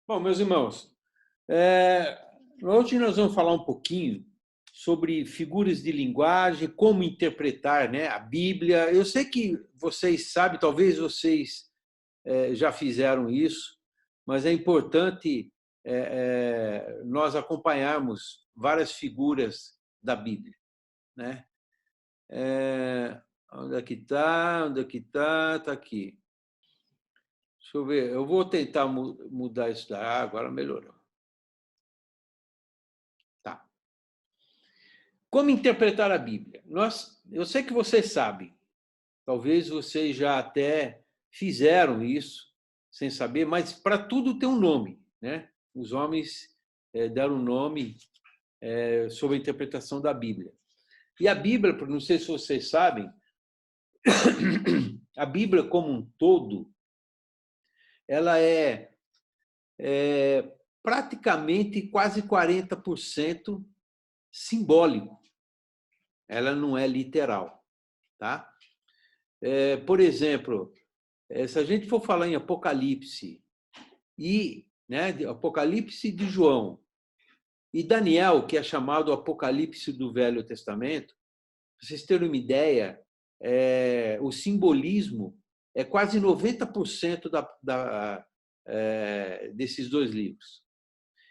Bom, meus irmãos, é, hoje nós vamos falar um pouquinho sobre figuras de linguagem, como interpretar, né, a Bíblia. Eu sei que vocês sabem, talvez vocês já fizeram isso, mas é importante nós acompanharmos várias figuras da Bíblia, né? Onde é que está? Onde é que está? Está aqui. Deixa eu ver. Eu vou tentar mudar isso daí. Agora melhorou. Tá. Como interpretar a Bíblia? Eu sei que vocês sabem, talvez vocês já até fizeram isso sem saber, mas para tudo tem um nome, né? Os homens deram um nome sobre a interpretação da Bíblia. E a Bíblia, não sei se vocês sabem, a Bíblia como um todo, ela é praticamente quase 40% simbólico. Ela não é literal, tá? Por exemplo, se a gente for falar em Apocalipse né, Apocalipse de João e Daniel, que é chamado Apocalipse do Velho Testamento, para vocês terem uma ideia, o simbolismo é quase 90% desses dois livros.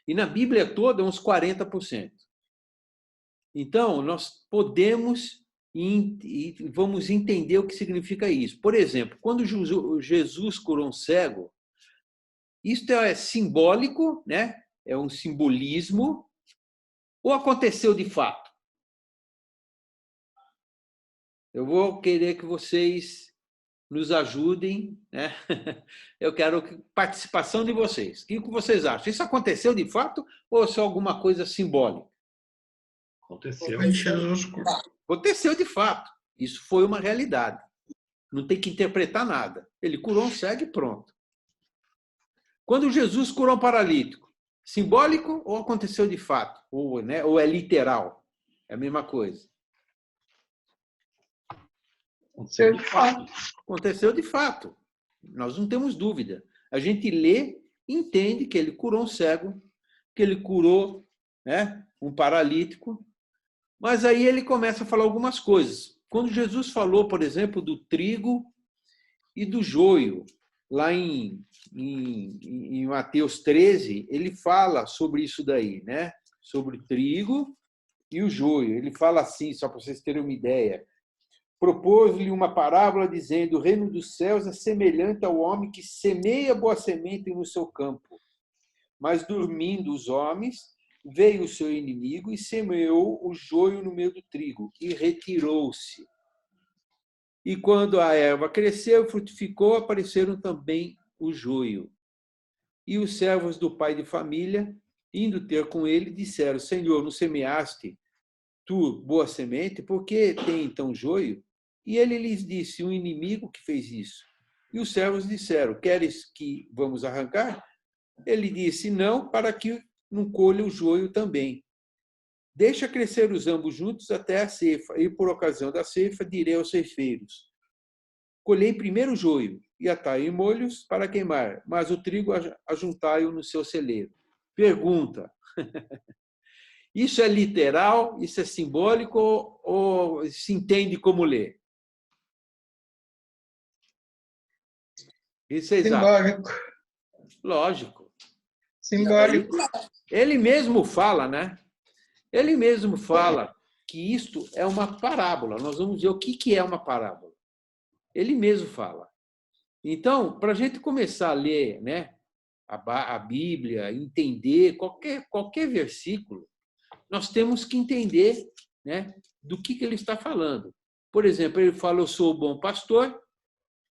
E na Bíblia toda, uns 40%. Então, nós podemos e vamos entender o que significa isso. Por exemplo, quando Jesus curou um cego, isto é simbólico, né? É um simbolismo, ou aconteceu de fato? Eu vou querer que vocês nos ajudem, né? Eu quero a participação de vocês. O que vocês acham? Isso aconteceu de fato ou é só alguma coisa simbólica? Aconteceu. Aconteceu de fato. Isso foi uma realidade. Não tem que interpretar nada. Ele curou um cego e pronto. Quando Jesus curou um paralítico, simbólico ou aconteceu de fato? Ou é literal? É a mesma coisa. Aconteceu de fato. Aconteceu de fato. Nós não temos dúvida. A gente lê e entende que ele curou um cego, que ele curou, né, um paralítico, mas aí ele começa a falar algumas coisas. Quando Jesus falou, por exemplo, do trigo e do joio, lá em Mateus 13, ele fala sobre isso daí, né? Sobre o trigo e o joio. Ele fala assim, só para vocês terem uma ideia. Propôs-lhe uma parábola dizendo: o reino dos céus é semelhante ao homem que semeia boa semente no seu campo. Mas dormindo os homens, veio o seu inimigo e semeou o joio no meio do trigo e retirou-se. E quando a erva cresceu e frutificou, apareceram também o joio. E os servos do pai de família, indo ter com ele, disseram: Senhor, não semeaste tu boa semente? Por que tem então joio? E ele lhes disse: um inimigo que fez isso. E os servos disseram: queres que vamos arrancar? Ele disse: não, para que não colha o joio também. Deixa crescer os ambos juntos até a ceifa, e por ocasião da ceifa direi aos ceifeiros: colhei primeiro o joio e atai em molhos para queimar, mas o trigo ajuntai-o no seu celeiro. Pergunta: isso é literal? Isso é simbólico? Ou se entende como ler? O que vocês acham? Simbólico. Lógico. Simbólico. Ele mesmo fala, né? Ele mesmo fala que isto é uma parábola. Nós vamos ver o que é uma parábola. Ele mesmo fala. Então, para a gente começar a ler, né, a Bíblia, entender qualquer versículo, nós temos que entender, né, do que ele está falando. Por exemplo, ele fala: eu sou o bom pastor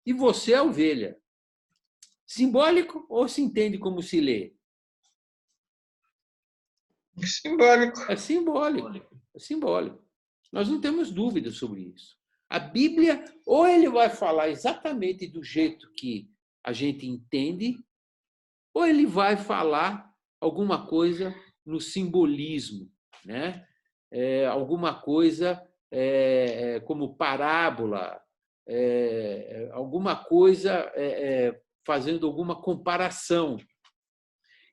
e você é a ovelha. Simbólico ou se entende como se lê? Simbólico. É simbólico. É simbólico. Nós não temos dúvida sobre isso. A Bíblia, ou ele vai falar exatamente do jeito que a gente entende, ou ele vai falar alguma coisa no simbolismo, né? Alguma coisa como parábola, alguma coisa fazendo alguma comparação.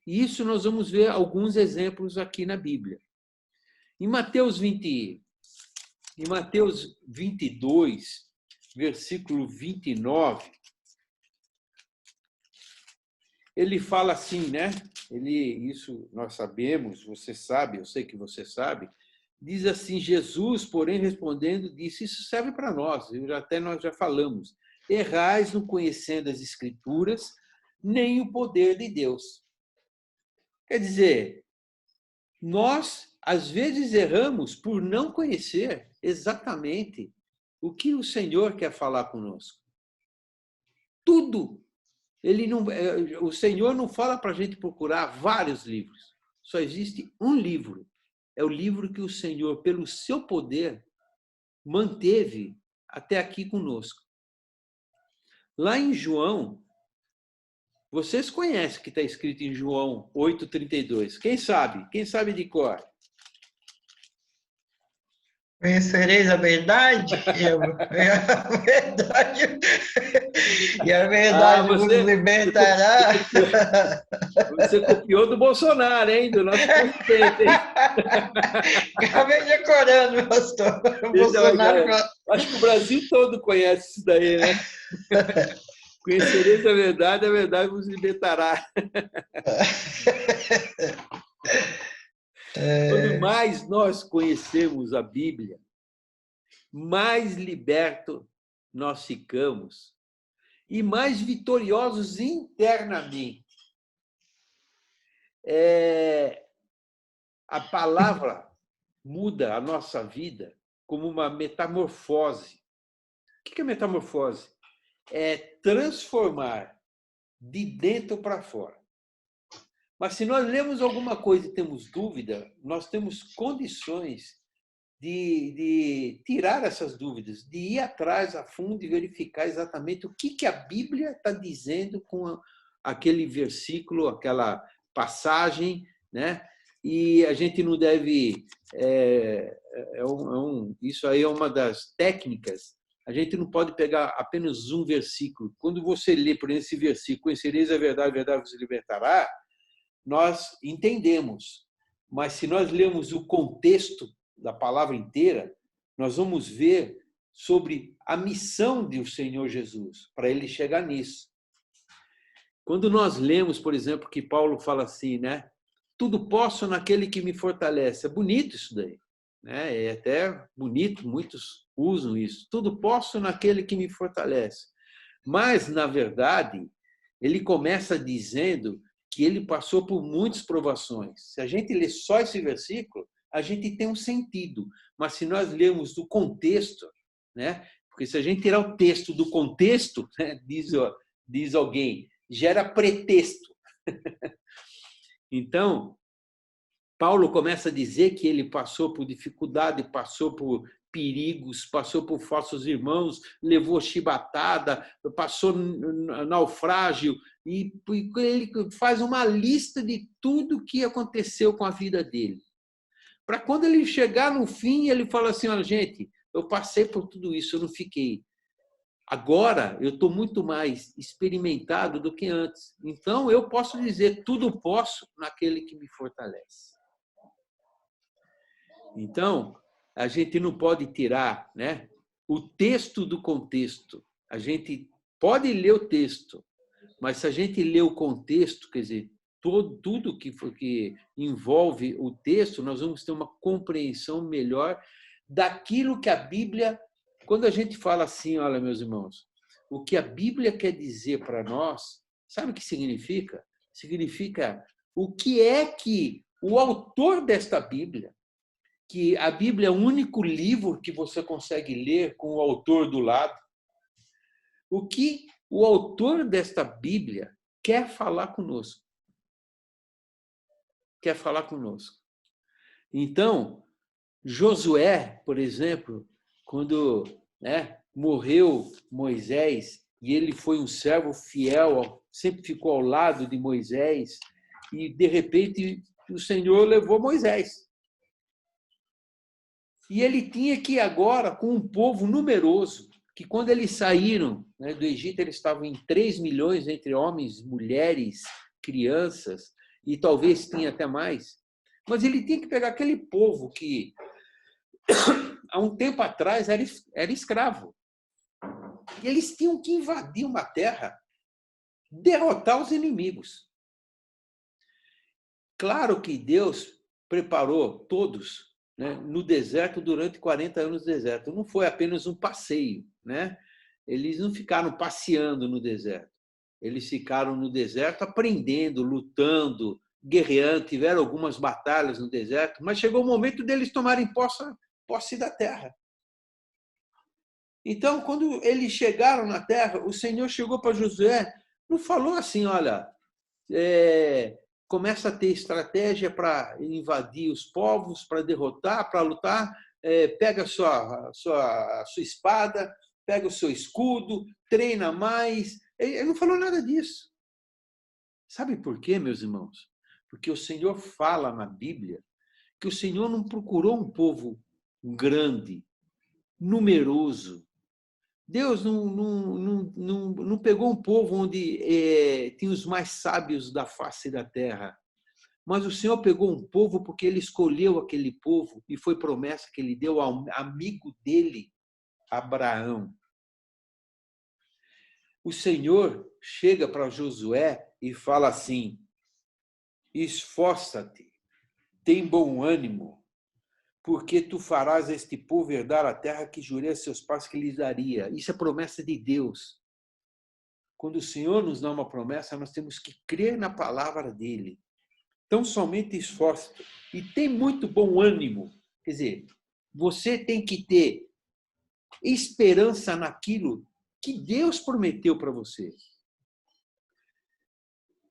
E isso nós vamos ver alguns exemplos aqui na Bíblia. Em Mateus 22, versículo 29, ele fala assim, né? Isso nós sabemos, você sabe, eu sei que você sabe. Diz assim, Jesus, porém, respondendo, disse, isso serve para nós, nós já falamos. Errais não conhecendo as Escrituras, nem o poder de Deus. Quer dizer, nós, às vezes, erramos por não conhecer exatamente o que o Senhor quer falar conosco. Tudo. O Senhor não fala para a gente procurar vários livros. Só existe um livro. É o livro que o Senhor, pelo seu poder, manteve até aqui conosco. Lá em João, vocês conhecem o que está escrito em João 8,32. Quem sabe? Quem sabe de cor? Conhecereis a verdade, e a verdade vos libertará. Você copiou do Bolsonaro, hein? Do nosso presidente, hein? Acabei decorando, pastor. Bolsonaro... Acho que o Brasil todo conhece isso daí, né? Conhecereis a verdade vos libertará. Quanto mais nós conhecemos a Bíblia, mais liberto nós ficamos e mais vitoriosos internamente. A palavra muda a nossa vida como uma metamorfose. O que é metamorfose? É transformar de dentro para fora. Mas se nós lemos alguma coisa e temos dúvida, nós temos condições de tirar essas dúvidas, de ir atrás a fundo e verificar exatamente o que a Bíblia está dizendo com aquele versículo, aquela passagem, né? E a gente não deve... isso aí é uma das técnicas. A gente não pode pegar apenas um versículo. Quando você lê por esse versículo, conhecereis a verdade vos libertará, nós entendemos. Mas se nós lermos o contexto da palavra inteira, nós vamos ver sobre a missão do Senhor Jesus, para ele chegar nisso. Quando nós lemos, por exemplo, que Paulo fala assim, né? Tudo posso naquele que me fortalece. É bonito isso daí, né? É até bonito, muitos usam isso. Tudo posso naquele que me fortalece. Mas, na verdade, ele começa dizendo que ele passou por muitas provações. Se a gente lê só esse versículo, a gente tem um sentido. Mas se nós lermos do contexto, né? Porque se a gente tirar o texto do contexto, né? diz alguém, gera pretexto. Então, Paulo começa a dizer que ele passou por dificuldade, passou por perigos, passou por falsos irmãos, levou chibatada, passou naufrágio, e ele faz uma lista de tudo que aconteceu com a vida dele. Para quando ele chegar no fim, ele fala assim, olha, gente, eu passei por tudo isso, eu não fiquei. Agora, eu estou muito mais experimentado do que antes. Então, eu posso dizer, tudo posso naquele que me fortalece. Então, a gente não pode tirar, né, o texto do contexto. A gente pode ler o texto, mas se a gente lê o contexto, quer dizer, tudo que envolve o texto, nós vamos ter uma compreensão melhor daquilo que a Bíblia... Quando a gente fala assim, olha, meus irmãos, o que a Bíblia quer dizer para nós, sabe o que significa? Significa o que é que o autor desta Bíblia, que a Bíblia é o único livro que você consegue ler com o autor do lado, o que o autor desta Bíblia quer falar conosco. Quer falar conosco. Então, Josué, por exemplo, quando, né, morreu Moisés, e ele foi um servo fiel, sempre ficou ao lado de Moisés, e, de repente, o Senhor levou Moisés. E ele tinha que ir agora com um povo numeroso, que quando eles saíram, né, do Egito, eles estavam em 3 milhões entre homens, mulheres, crianças, e talvez tinha até mais, mas ele tinha que pegar aquele povo que, há um tempo atrás, era escravo. E eles tinham que invadir uma terra, derrotar os inimigos. Claro que Deus preparou todos, né, no deserto durante 40 anos no deserto. Não foi apenas um passeio, né? Eles não ficaram passeando no deserto. Eles ficaram no deserto aprendendo, lutando, guerreando, tiveram algumas batalhas no deserto, mas chegou o momento deles tomarem posse da terra. Então, quando eles chegaram na terra, o Senhor chegou para Josué, não falou assim, olha, começa a ter estratégia para invadir os povos, para derrotar, para lutar, pega a sua espada, pega o seu escudo, treina mais. Ele não falou nada disso. Sabe por quê, meus irmãos? Porque o Senhor fala na Bíblia que o Senhor não procurou um povo grande, numeroso. Deus não pegou um povo onde tinha os mais sábios da face da terra. Mas o Senhor pegou um povo porque ele escolheu aquele povo e foi promessa que ele deu ao amigo dele, Abraão. O Senhor chega para Josué e fala assim: esforça-te, tem bom ânimo, porque tu farás este povo herdar a terra que jurei a seus pais que lhes daria. Isso é promessa de Deus. Quando o Senhor nos dá uma promessa, nós temos que crer na palavra dele. Então, somente esforça-te e tem muito bom ânimo. Quer dizer, você tem que ter esperança naquilo que Deus prometeu para você.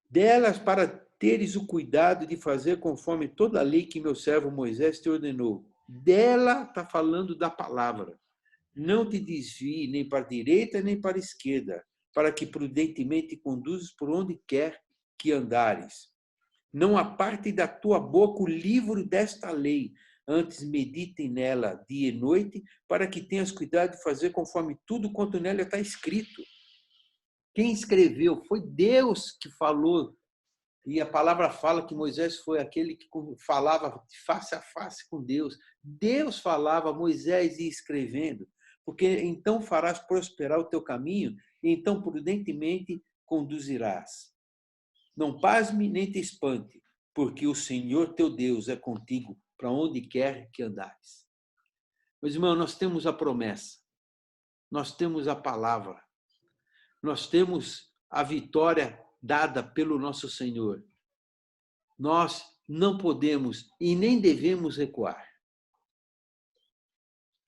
Delas para teres o cuidado de fazer conforme toda a lei que meu servo Moisés te ordenou. Dela está falando da palavra. Não te desvie nem para a direita nem para a esquerda, para que prudentemente conduzas por onde quer que andares. Não aparte da tua boca o livro desta lei, antes medite nela dia e noite, para que tenhas cuidado de fazer conforme tudo quanto nela está escrito. Quem escreveu foi Deus que falou. E a palavra fala que Moisés foi aquele que falava face a face com Deus. Deus falava, Moisés ia escrevendo, porque então farás prosperar o teu caminho e então prudentemente conduzirás. Não pasme nem te espante, porque o Senhor teu Deus é contigo para onde quer que andares. Meus irmãos, nós temos a promessa, nós temos a palavra, nós temos a vitória dada pelo nosso Senhor. Nós não podemos e nem devemos recuar.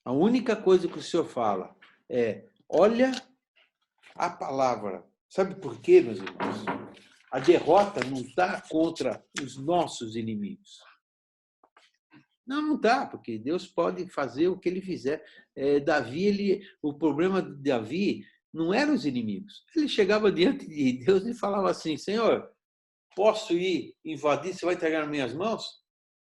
A única coisa que o Senhor fala é: olha a palavra. Sabe por quê, meus irmãos? A derrota não está contra os nossos inimigos. Não está, porque Deus pode fazer o que ele fizer. O problema de Davi não eram os inimigos. Ele chegava diante de Deus e falava assim: Senhor, posso ir invadir? Você vai entregar nas minhas mãos?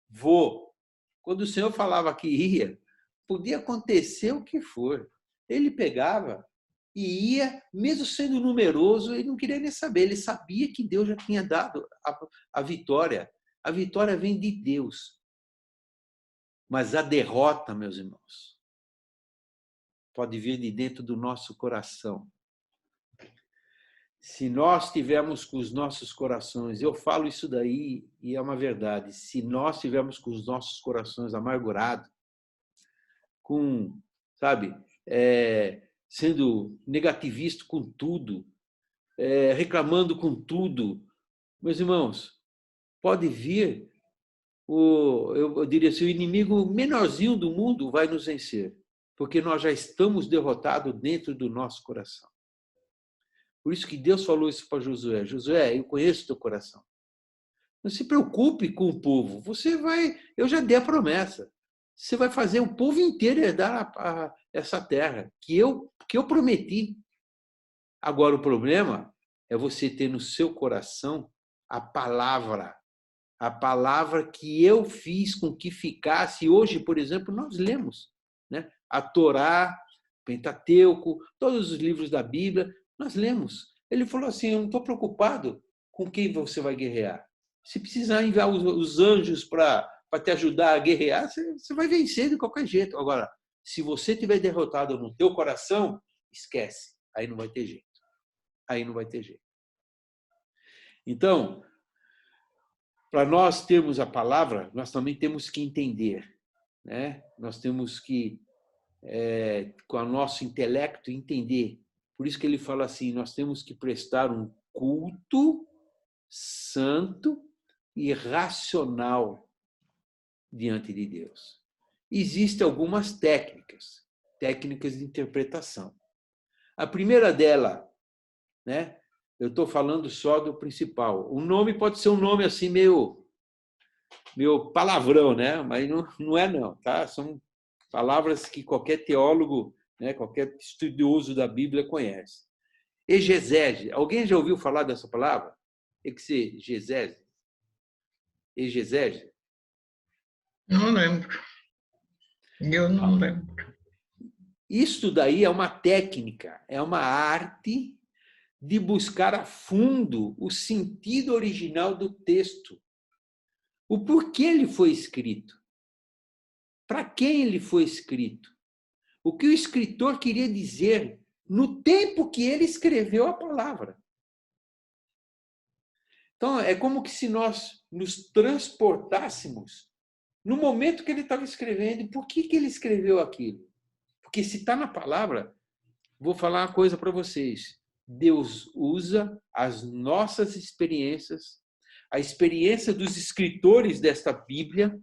Vou. Quando o Senhor falava que ia, podia acontecer o que for. Ele pegava e ia, mesmo sendo numeroso, ele não queria nem saber. Ele sabia que Deus já tinha dado a vitória. A vitória vem de Deus. Mas a derrota, meus irmãos, pode vir de dentro do nosso coração. Se nós tivermos com os nossos corações, eu falo isso daí e é uma verdade, se nós tivermos com os nossos corações amargurados, sendo negativista com tudo, reclamando com tudo, meus irmãos, pode vir, eu diria assim, o inimigo menorzinho do mundo vai nos vencer, porque nós já estamos derrotados dentro do nosso coração. Por isso que Deus falou isso para Josué. Josué, eu conheço o teu coração. Não se preocupe com o povo. Eu já dei a promessa. Você vai fazer o povo inteiro herdar essa terra que eu prometi. Agora, o problema é você ter no seu coração a palavra que eu fiz com que ficasse. Hoje, por exemplo, nós lemos, né? A Torá, Pentateuco, todos os livros da Bíblia, nós lemos. Ele falou assim: eu não estou preocupado com quem você vai guerrear. Se precisar enviar os anjos para te ajudar a guerrear, você vai vencer de qualquer jeito. Agora, se você tiver derrotado no teu coração, esquece. Aí não vai ter jeito. Aí não vai ter jeito. Então, para nós termos a palavra, nós também temos que entender, né? Nós temos que, com o nosso intelecto, entender. Por isso que ele fala assim, nós temos que prestar um culto santo e racional diante de Deus. Existem algumas técnicas de interpretação. A primeira dela, né? Eu estou falando só do principal. O nome pode ser um nome assim meio palavrão, né? Mas não é não, tá? São palavras que qualquer teólogo, né? Qualquer estudioso da Bíblia conhece. Exegese. Alguém já ouviu falar dessa palavra? Exegese. Exegese? Não lembro. Eu não lembro. Isso daí é uma técnica, é uma arte de buscar a fundo o sentido original do texto. O porquê ele foi escrito. Para quem ele foi escrito. O que o escritor queria dizer no tempo que ele escreveu a palavra. Então, é como que se nós nos transportássemos no momento que ele estava escrevendo. E por que ele escreveu aquilo? Porque se está na palavra, vou falar uma coisa para vocês. Deus usa as nossas experiências, a experiência dos escritores desta Bíblia,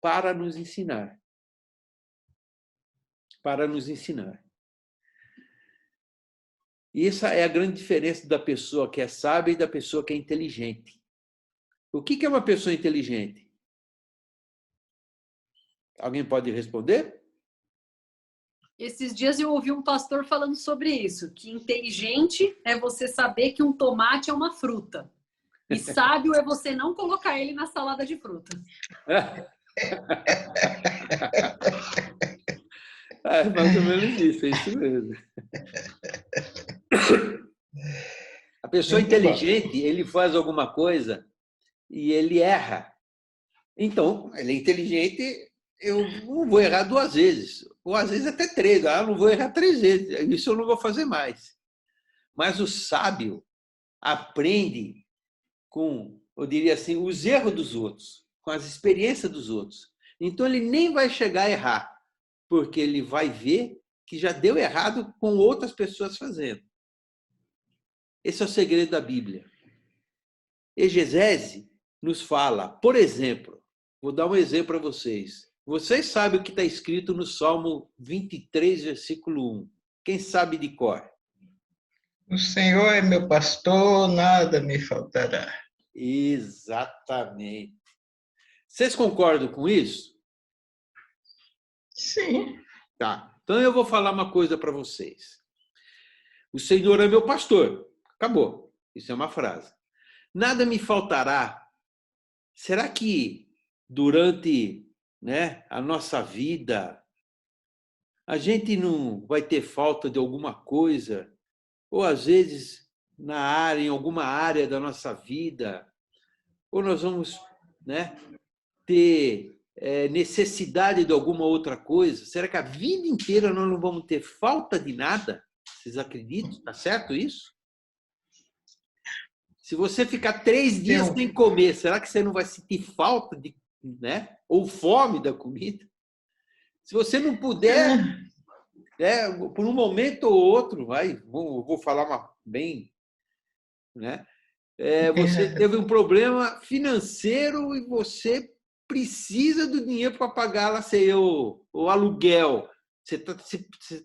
para nos ensinar. Para nos ensinar. E essa é a grande diferença da pessoa que é sábia e da pessoa que é inteligente. O que é uma pessoa inteligente? Alguém pode responder? Esses dias eu ouvi um pastor falando sobre isso, que inteligente é você saber que um tomate é uma fruta. E sábio é você não colocar ele na salada de frutas. É mais ou menos isso, é isso mesmo. A pessoa inteligente, ele faz alguma coisa e ele erra. Então, ele é inteligente, eu não vou errar 2 vezes. Ou às vezes até 3. Não vou errar 3 vezes. Isso eu não vou fazer mais. Mas o sábio aprende com, eu diria assim, os erros dos outros, com as experiências dos outros. Então, ele nem vai chegar a errar, porque ele vai ver que já deu errado com outras pessoas fazendo. Esse é o segredo da Bíblia. Exegese nos fala, por exemplo, vou dar um exemplo para vocês. Vocês sabem o que está escrito no Salmo 23, versículo 1. Quem sabe de cor? O Senhor é meu pastor, nada me faltará. Exatamente. Vocês concordam com isso? Sim. Tá. Então eu vou falar uma coisa para vocês. O Senhor é meu pastor. Acabou. Isso é uma frase. Nada me faltará. Será que durante, né, a nossa vida a gente não vai ter falta de alguma coisa? Ou às vezes em alguma área da nossa vida, ou nós vamos, né, ter necessidade de alguma outra coisa? Será que a vida inteira nós não vamos ter falta de nada? Vocês acreditam? Está certo isso? Se você ficar 3 dias sem comer, será que você não vai sentir falta de, né? Ou fome da comida? Se você não puder, por um momento ou outro, vou falar bem, né? Você teve um problema financeiro e você precisa do dinheiro para pagar lá, o aluguel. Você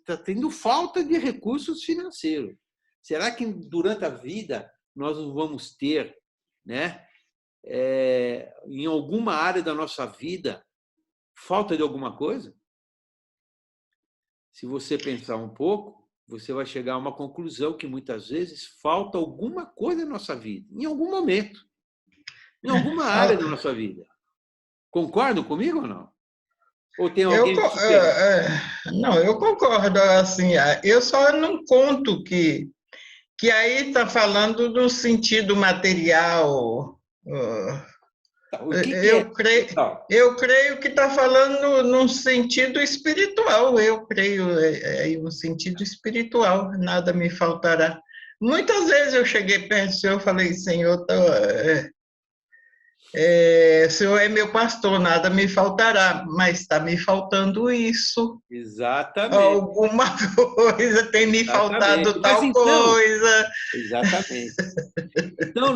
tá tendo falta de recursos financeiros. Será que durante a vida nós não vamos ter, né, em alguma área da nossa vida, falta de alguma coisa? Se você pensar um pouco, você vai chegar a uma conclusão que muitas vezes falta alguma coisa na nossa vida, em algum momento, em alguma área da nossa vida. Concordam comigo ou não? Ou tem alguém que Não, eu concordo. Assim, eu só não conto que aí está falando do sentido material, O que é? Eu creio que está falando num sentido espiritual. Eu creio em um sentido espiritual. Nada me faltará. Muitas vezes eu cheguei perto do Senhor e falei, Senhor, o Senhor é meu pastor, nada me faltará, mas está me faltando isso. Exatamente. Alguma coisa tem me faltado, tal então, coisa. Exatamente. Então,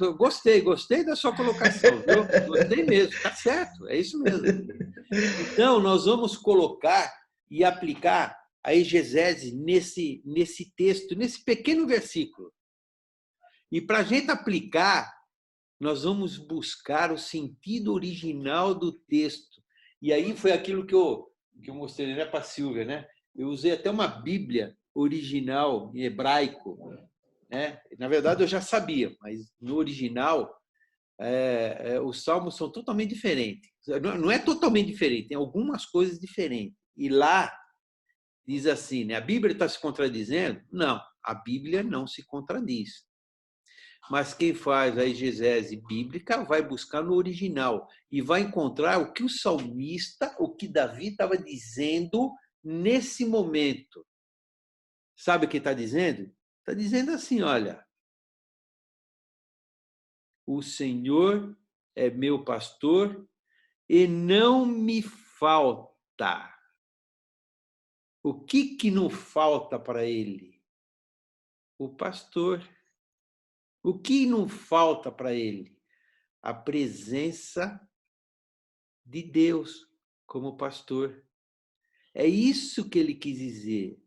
eu gostei da sua colocação, viu? Gostei mesmo, está certo, é isso mesmo. Então, nós vamos colocar e aplicar a exegese nesse texto, nesse pequeno versículo. E para a gente aplicar, nós vamos buscar o sentido original do texto. E aí foi aquilo que eu mostrei, né, para a Silvia, né? Eu usei até uma Bíblia original em hebraico, né? Na verdade, eu já sabia, mas no original, os salmos são totalmente diferentes. Não é totalmente diferente, tem algumas coisas diferentes. E lá diz assim, né? A Bíblia está se contradizendo? Não, a Bíblia não se contradiz. Mas quem faz a exegese bíblica vai buscar no original e vai encontrar o que o salmista, o que Davi estava dizendo nesse momento. Sabe o que está dizendo? Está dizendo assim, olha, o Senhor é meu pastor e não me falta. O que não falta para ele? O pastor. O que não falta para ele? A presença de Deus como pastor. É isso que ele quis dizer.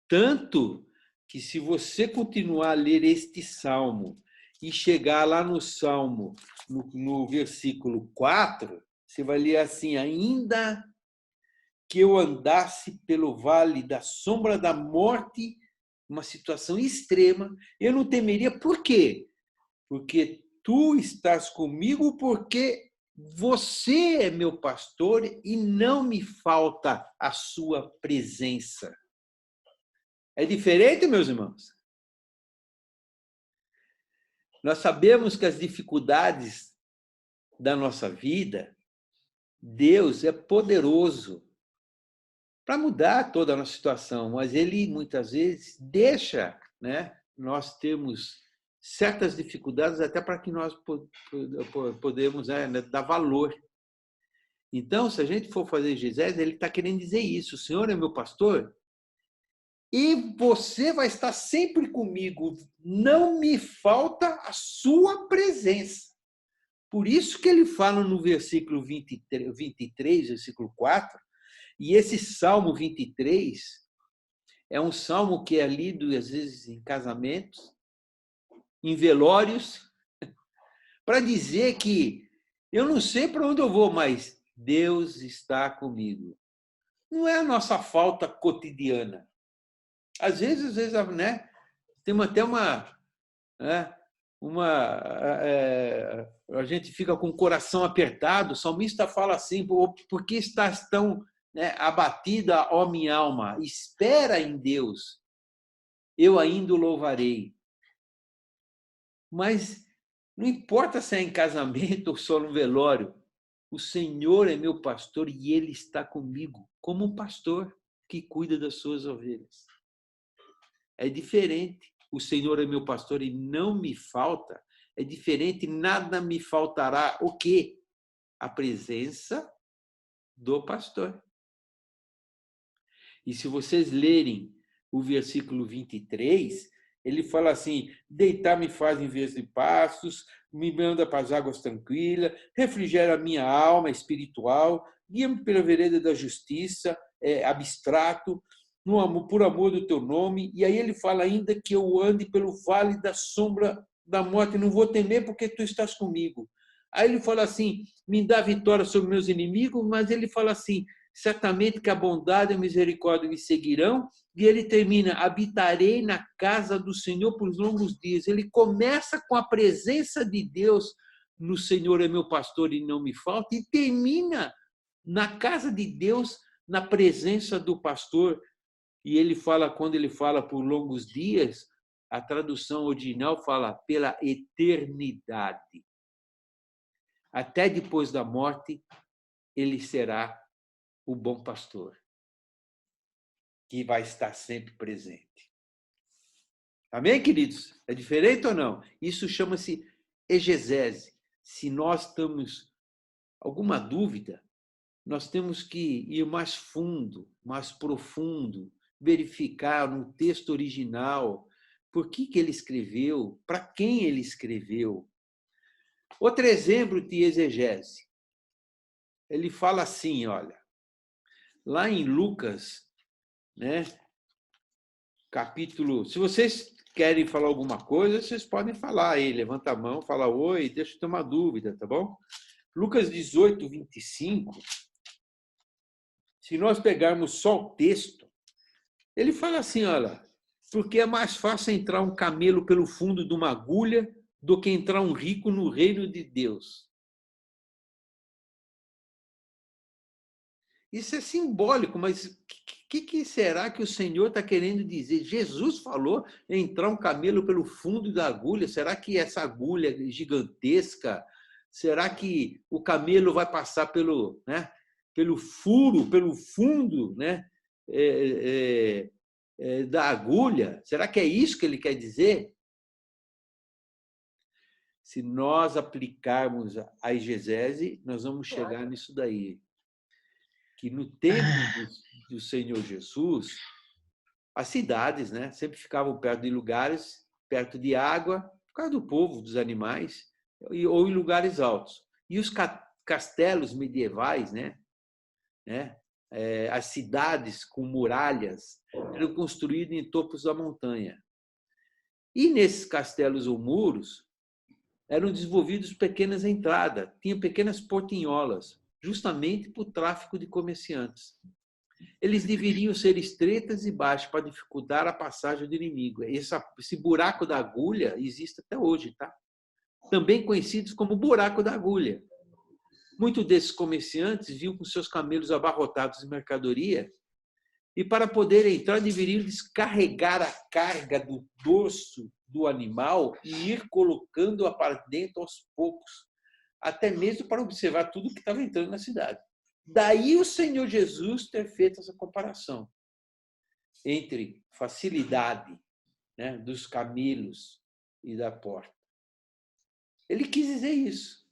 Tanto que, se você continuar a ler este salmo e chegar lá no salmo, no versículo 4, você vai ler assim: ainda que eu andasse pelo vale da sombra da morte, uma situação extrema, eu não temeria. Por quê? Porque tu estás comigo, porque você é meu pastor e não me falta a sua presença. É diferente, meus irmãos? Nós sabemos que as dificuldades da nossa vida, Deus é poderoso para mudar toda a nossa situação, mas Ele muitas vezes deixa, né, nós termos certas dificuldades até para que nós podemos, dar valor. Então, se a gente for fazer exegese, ele está querendo dizer isso: o Senhor é meu pastor e você vai estar sempre comigo, não me falta a sua presença. Por isso que ele fala no versículo 23, versículo 4, e esse Salmo 23 é um salmo que é lido, às vezes, em casamentos, em velórios, para dizer que eu não sei para onde eu vou, mas Deus está comigo. Não é a nossa falta cotidiana. Às vezes, né, tem até a gente fica com o coração apertado. O salmista fala assim: por que estás tão, né, abatida, ó minha alma? Espera em Deus, eu ainda o louvarei. Mas não importa se é em casamento ou só no velório, o Senhor é meu pastor e Ele está comigo, como um pastor que cuida das suas ovelhas. É diferente. O Senhor é meu pastor e não me falta. É diferente, nada me faltará. O quê? A presença do pastor. E se vocês lerem o versículo 23, ele fala assim: deitar me faz em vez de pastos, me manda para as águas tranquilas, refrigera a minha alma espiritual, guia-me pela vereda da justiça, abstrato, por amor do teu nome. E aí ele fala ainda que eu ande pelo vale da sombra da morte, não vou temer porque tu estás comigo. Aí ele fala assim: me dá vitória sobre meus inimigos, mas ele fala assim: certamente que a bondade e a misericórdia me seguirão. E ele termina: habitarei na casa do Senhor por longos dias. Ele começa com a presença de Deus no Senhor é meu pastor e não me falta, e termina na casa de Deus, na presença do pastor. E ele fala, quando ele fala por longos dias, a tradução original fala pela eternidade. até depois da morte, ele será o bom pastor, que vai estar sempre presente. Amém, queridos? É diferente ou não? Isso chama-se exegese. Se nós temos alguma dúvida, nós temos que ir mais fundo, mais profundo, verificar no texto original por que ele escreveu, para quem ele escreveu. Outro exemplo de exegese. Ele fala assim, olha, lá em Lucas, né, capítulo... Se vocês querem falar alguma coisa, vocês podem falar aí, levanta a mão, fala oi, deixa eu ter uma dúvida, tá bom? Lucas 18, 25, se nós pegarmos só o texto, ele fala assim, olha, porque é mais fácil entrar um camelo pelo fundo de uma agulha do que entrar um rico no reino de Deus. Isso é simbólico, mas o que será que o Senhor está querendo dizer? Jesus falou entrar um camelo pelo fundo da agulha. Será que essa agulha é gigantesca? Será que o camelo vai passar pelo, né, pelo furo, pelo fundo, né, da agulha? Será que é isso que ele quer dizer? Se nós aplicarmos a exegese, nós vamos chegar nisso daí. Que no tempo do Senhor Jesus, as cidades, né, sempre ficavam perto de lugares, perto de água, por causa do povo, dos animais, ou em lugares altos. E os castelos medievais, né, as cidades com muralhas, eram construídas em topos da montanha. E nesses castelos ou muros, eram desenvolvidas pequenas entradas, tinham pequenas portinholas, justamente para o tráfico de comerciantes. Eles deveriam ser estreitas e baixas para dificultar a passagem do inimigo. Esse buraco da agulha existe até hoje, tá? Também conhecidos como buraco da agulha. Muitos desses comerciantes vinham com seus camelos abarrotados de mercadoria e, para poder entrar, deveriam descarregar a carga do dorso do animal e ir colocando-a para dentro aos poucos, até mesmo para observar tudo que estava entrando na cidade. Daí o Senhor Jesus ter feito essa comparação entre facilidade, né, dos camelos e da porta. Ele quis dizer isso.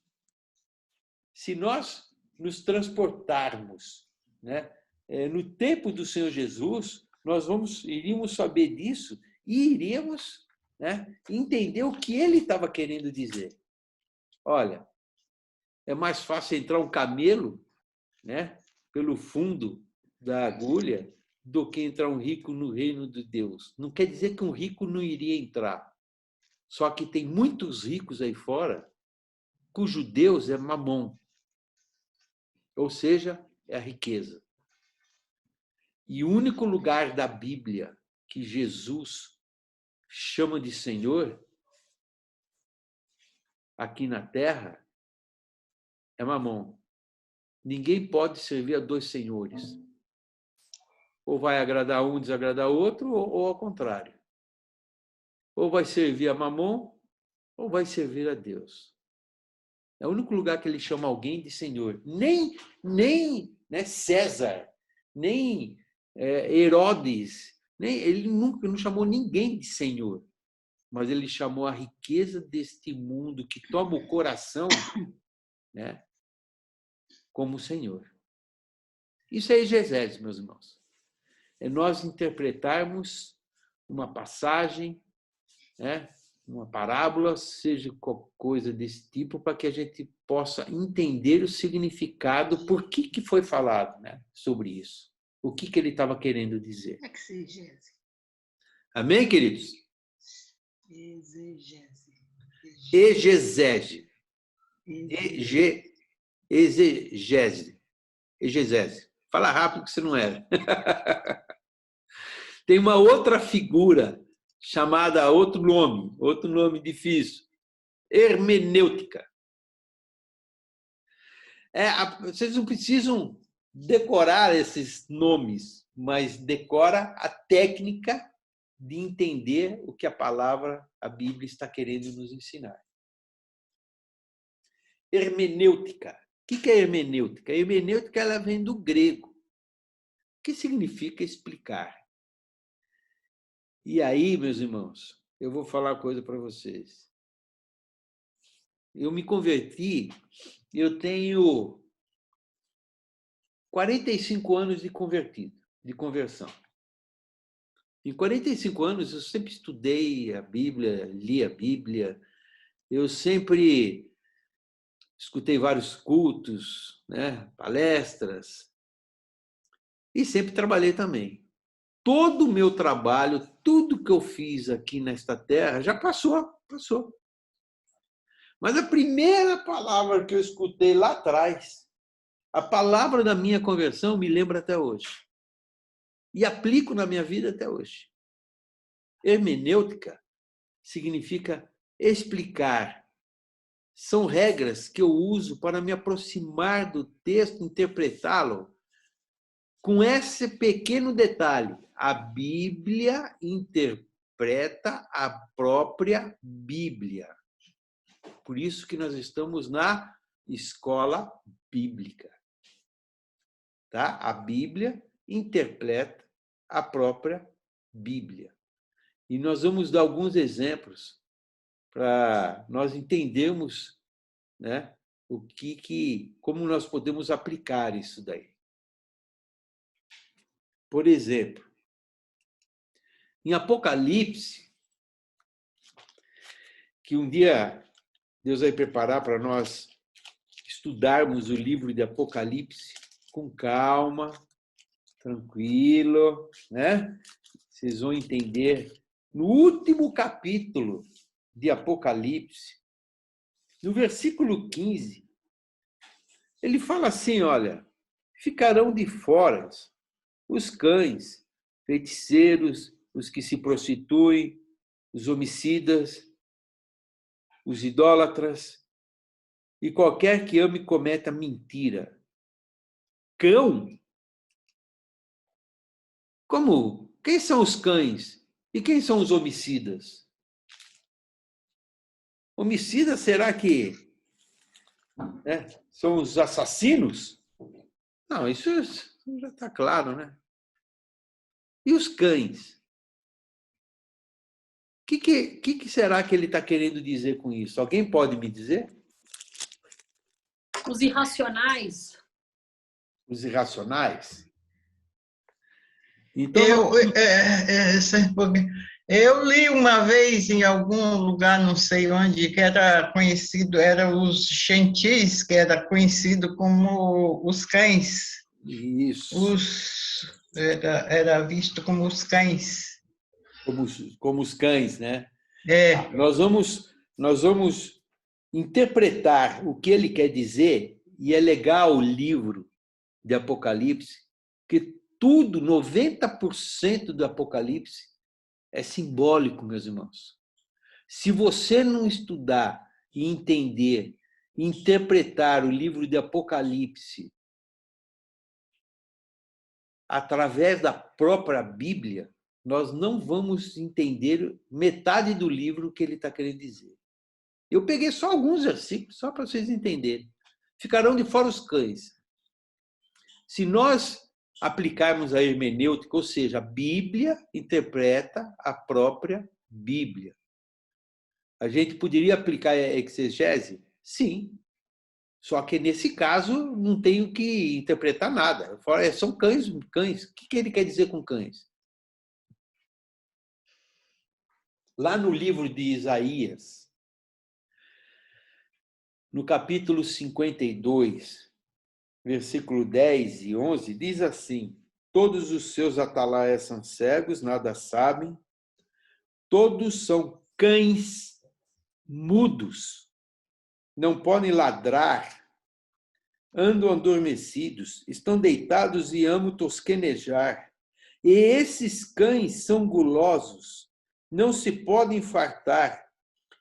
Se nós nos transportarmos, né, no tempo do Senhor Jesus, nós iríamos saber disso e iríamos, né, entender o que ele estava querendo dizer. Olha, é mais fácil entrar um camelo, né, pelo fundo da agulha do que entrar um rico no reino de Deus. Não quer dizer que um rico não iria entrar. Só que tem muitos ricos aí fora cujo Deus é Mamon, ou seja, é a riqueza. E o único lugar da Bíblia que Jesus chama de Senhor aqui na terra é Mamon. Ninguém pode servir a dois senhores. Ou vai agradar um e desagradar o outro, ou ao contrário. Ou vai servir a Mamon, ou vai servir a Deus. É o único lugar que ele chama alguém de Senhor. Nem né, César, nem Herodes, ele nunca não chamou ninguém de Senhor. Mas ele chamou a riqueza deste mundo que toma o coração, né, como Senhor. Isso é exegese, meus irmãos. É nós interpretarmos uma passagem, né, uma parábola, seja qualquer coisa desse tipo, para que a gente possa entender o significado, por que foi falado, né, sobre isso. O que ele estava querendo dizer. Exegese. Amém, queridos? Exegese. Exegese. Exegese. Exegese. Fala rápido que você não era. Tem uma outra figura chamada outro nome difícil. Hermenêutica. Vocês não precisam decorar esses nomes, mas decora a técnica de entender o que a Bíblia está querendo nos ensinar. hermenêutica. O que é hermenêutica? A hermenêutica ela vem do grego, que significa explicar. E aí, meus irmãos, eu vou falar uma coisa para vocês. Eu me converti, eu tenho 45 anos de convertido, de conversão. Em 45 anos, eu sempre estudei a Bíblia, li a Bíblia, eu sempre escutei vários cultos, né, palestras, e sempre trabalhei também. Todo o meu trabalho, tudo que eu fiz aqui nesta terra, já passou. Mas a primeira palavra que eu escutei lá atrás, a palavra da minha conversão, me lembra até hoje. E aplico na minha vida até hoje. Hermenêutica significa explicar. São regras que eu uso para me aproximar do texto, interpretá-lo com esse pequeno detalhe. A Bíblia interpreta a própria Bíblia. Por isso que nós estamos na escola bíblica. Tá? A Bíblia interpreta a própria Bíblia. E nós vamos dar alguns exemplos para nós entendermos, né, como nós podemos aplicar isso daí. Por exemplo, em Apocalipse, que um dia Deus vai preparar para nós estudarmos o livro de Apocalipse com calma, tranquilo, né? Vocês vão entender. No último capítulo de Apocalipse, no versículo 15, ele fala assim, olha, ficarão de fora os cães, feiticeiros, os que se prostituem, os homicidas, os idólatras e qualquer que ame e cometa mentira. Cão? Como? Quem são os cães? E quem são os homicidas? Homicidas, será que são os assassinos? Não, isso já está claro, né? E os cães? O que será que ele está querendo dizer com isso? Alguém pode me dizer? Os irracionais. Os irracionais? Então, eu li uma vez em algum lugar, não sei onde, que era conhecido, era os gentis, que era conhecido como os cães. Isso. Era visto como os cães. Como os cães, né? É. Nós vamos interpretar o que ele quer dizer, e é legal o livro de Apocalipse, que tudo, 90% do Apocalipse é simbólico, meus irmãos. Se você não estudar e entender, interpretar o livro de Apocalipse através da própria Bíblia, nós não vamos entender metade do livro que ele está querendo dizer. Eu peguei só alguns versículos, só para vocês entenderem. Ficarão de fora os cães. Se nós aplicarmos a hermenêutica, ou seja, a Bíblia interpreta a própria Bíblia. A gente poderia aplicar a exegese? Sim. Só que, nesse caso, não tenho que interpretar nada. São cães. O que ele quer dizer com cães? Lá no livro de Isaías, no capítulo 52, versículo 10 e 11, diz assim: todos os seus atalaias são cegos, nada sabem, todos são cães mudos, não podem ladrar, andam adormecidos, estão deitados e amam tosquenejar. E esses cães são gulosos, não se podem fartar,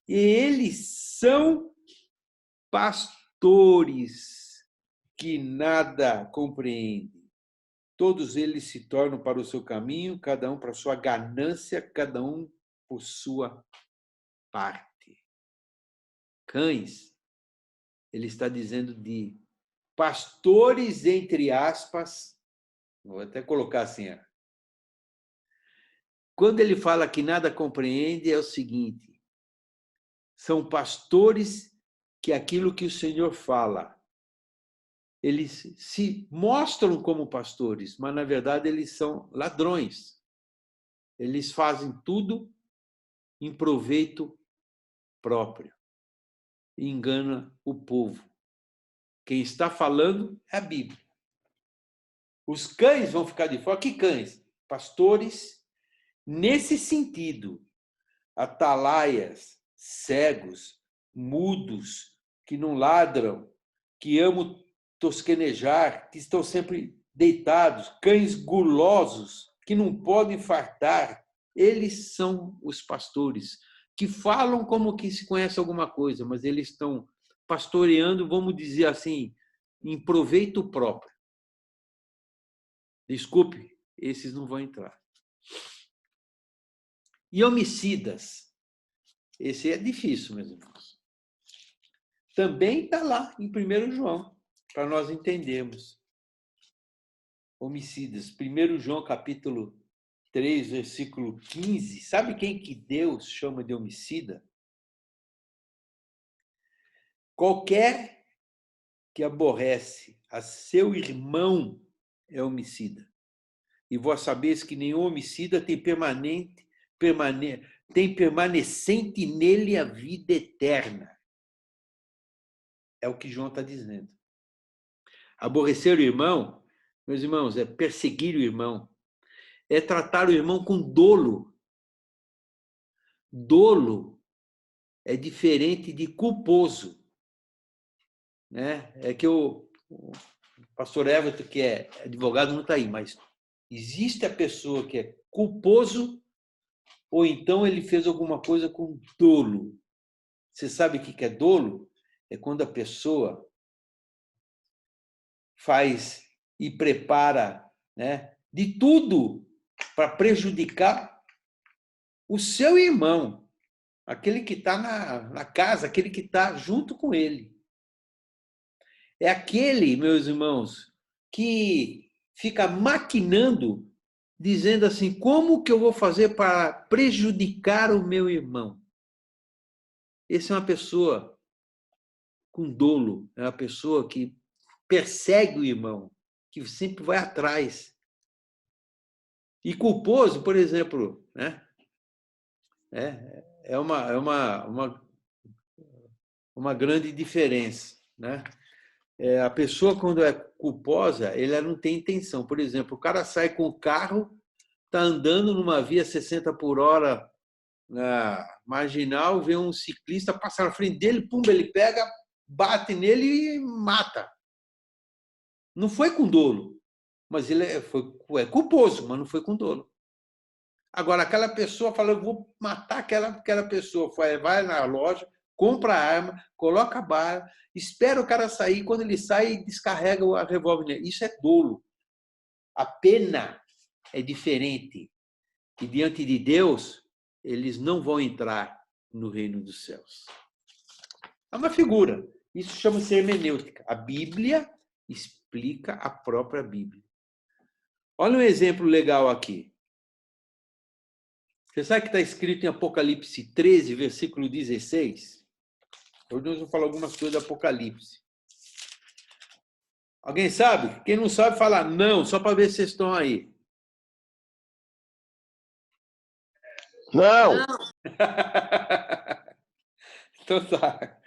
e eles são pastores que nada compreendem. Todos eles se tornam para o seu caminho, cada um para a sua ganância, cada um por sua parte. Cães ele está dizendo de pastores, entre aspas, vou até colocar assim, ó. Quando ele fala que nada compreende, é o seguinte: são pastores que aquilo que o Senhor fala, eles se mostram como pastores, mas, na verdade, eles são ladrões. Eles fazem tudo em proveito próprio. E engana o povo. Quem está falando é a Bíblia. Os cães vão ficar de fora. Que cães? Pastores, nesse sentido. Atalaias, cegos, mudos, que não ladram, que amam tosquenejar, que estão sempre deitados, cães gulosos, que não podem fartar. Eles são os pastores, que falam como que se conhece alguma coisa, mas eles estão pastoreando, vamos dizer assim, em proveito próprio. Desculpe, esses não vão entrar. E homicidas. Esse é difícil, meus irmãos. Também está lá em 1 João, para nós entendermos. Homicidas. 1 João, capítulo 3, versículo 15. Sabe quem que Deus chama de homicida? Qualquer que aborrece a seu irmão é homicida. E vós sabeis que nenhum homicida tem permanecente nele a vida eterna. É o que João está dizendo. Aborrecer o irmão, meus irmãos, é perseguir o irmão. É tratar o irmão com dolo. Dolo é diferente de culposo. Né? É que o pastor Everton, que é advogado, não está aí, mas existe a pessoa que é culposo ou então ele fez alguma coisa com dolo. Você sabe o que é dolo? É quando a pessoa faz e prepara, né, de tudo para prejudicar o seu irmão, aquele que está na casa, aquele que está junto com ele. É aquele, meus irmãos, que fica maquinando, dizendo assim, como que eu vou fazer para prejudicar o meu irmão? Essa é uma pessoa com dolo, é uma pessoa que persegue o irmão, que sempre vai atrás. E culposo, por exemplo, né? É uma grande diferença, né? A pessoa, quando é culposa, ela não tem intenção. Por exemplo, o cara sai com o carro, está andando numa via 60 por hora na marginal, vê um ciclista passar na frente dele, pumba, ele pega, bate nele e mata. Não foi com dolo, mas ele é culposo, mas não foi com dolo. Agora, aquela pessoa fala, eu vou matar aquela pessoa, vai na loja, compra a arma, coloca a bala, espera o cara sair, quando ele sai, descarrega o revólver nele. Isso é dolo. A pena é diferente. E diante de Deus, eles não vão entrar no reino dos céus. É uma figura. Isso chama-se hermenêutica. A Bíblia explica a própria Bíblia. Olha um exemplo legal aqui. Você sabe que está escrito em Apocalipse 13, versículo 16? Hoje nós vamos falar algumas coisas do Apocalipse. Alguém sabe? Quem não sabe, fala não, só para ver se vocês estão aí. Não! Então tá.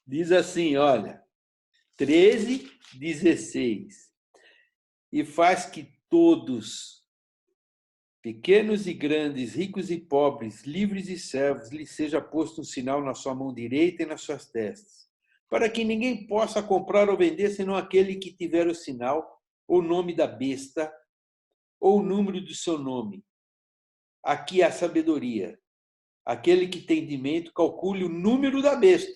Diz assim, olha, 13, 16. E faz que todos, pequenos e grandes, ricos e pobres, livres e servos, lhe seja posto um sinal na sua mão direita e nas suas testas, para que ninguém possa comprar ou vender, senão aquele que tiver o sinal, ou nome da besta, ou o número do seu nome. Aqui há sabedoria. Aquele que tem entendimento, calcule o número da besta,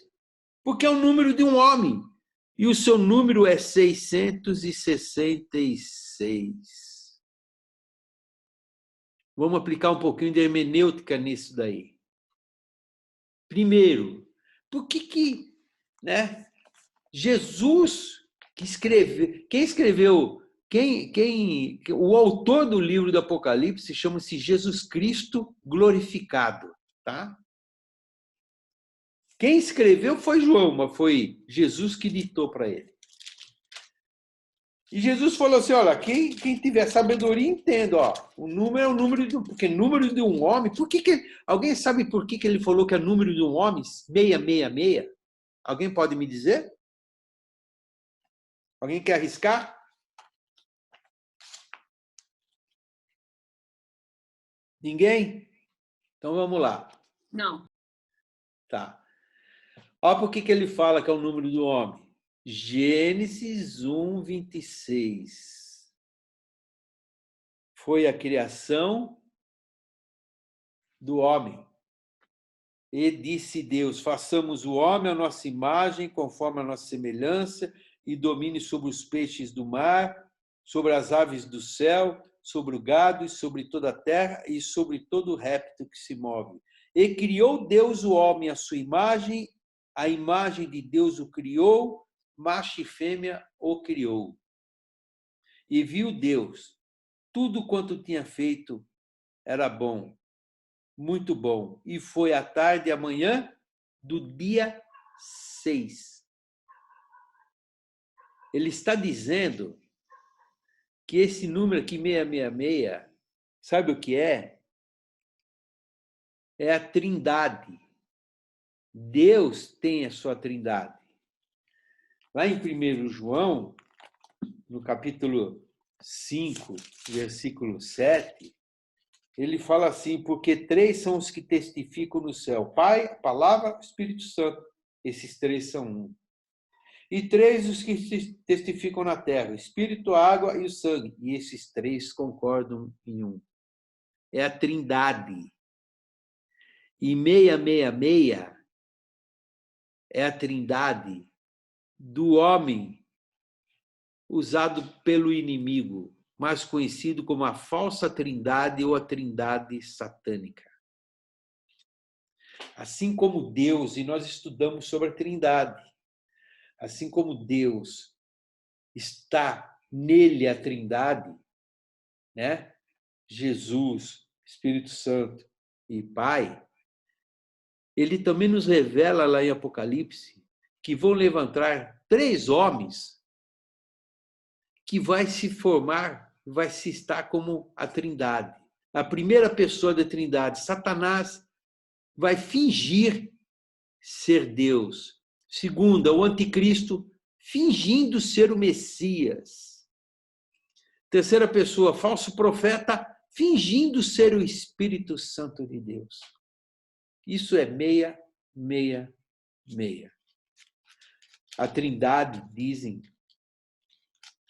porque é o número de um homem, e o seu número é 666. Vamos aplicar um pouquinho de hermenêutica nisso daí. Primeiro, por que, né, Jesus que escreveu, o autor do livro do Apocalipse chama-se Jesus Cristo glorificado, tá? Quem escreveu foi João, mas foi Jesus que ditou para ele. E Jesus falou assim, olha, quem tiver sabedoria, entenda, ó, o número é o número porque número de um homem, alguém sabe por que ele falou que é número de um homem? 666? Alguém pode me dizer? Alguém quer arriscar? Ninguém? Então vamos lá. Não. Tá. Olha por que ele fala que é o número do homem. Gênesis 1, 26. Foi a criação do homem. E disse Deus, façamos o homem à nossa imagem, conforme a nossa semelhança, e domine sobre os peixes do mar, sobre as aves do céu, sobre o gado e sobre toda a terra e sobre todo o réptil que se move. E criou Deus o homem à sua imagem, a imagem de Deus o criou, macho e fêmea o criou. E viu Deus, tudo quanto tinha feito era bom, muito bom. E foi a tarde e a manhã do dia 6. Ele está dizendo que esse número aqui, 666, sabe o que é? É a Trindade. Deus tem a sua Trindade. Lá em 1 João, no capítulo 5, versículo 7, ele fala assim, porque 3 são os que testificam no céu, Pai, a Palavra, o Espírito Santo. Esses 3 são um. E 3 os que testificam na terra, o Espírito, a água e o sangue. E esses 3 concordam em um. É a Trindade. E 666 é a Trindade do homem usado pelo inimigo, mais conhecido como a falsa trindade ou a trindade satânica. Assim como Deus, e nós estudamos sobre a trindade, assim como Deus está nele a trindade, né? Jesus, Espírito Santo e Pai, ele também nos revela lá em Apocalipse que vão levantar 3 homens que vai se formar, vai se estar como a Trindade. A primeira pessoa da Trindade, Satanás, vai fingir ser Deus. Segunda, o anticristo, fingindo ser o Messias. Terceira pessoa, falso profeta, fingindo ser o Espírito Santo de Deus. Isso é 666. A Trindade, dizem,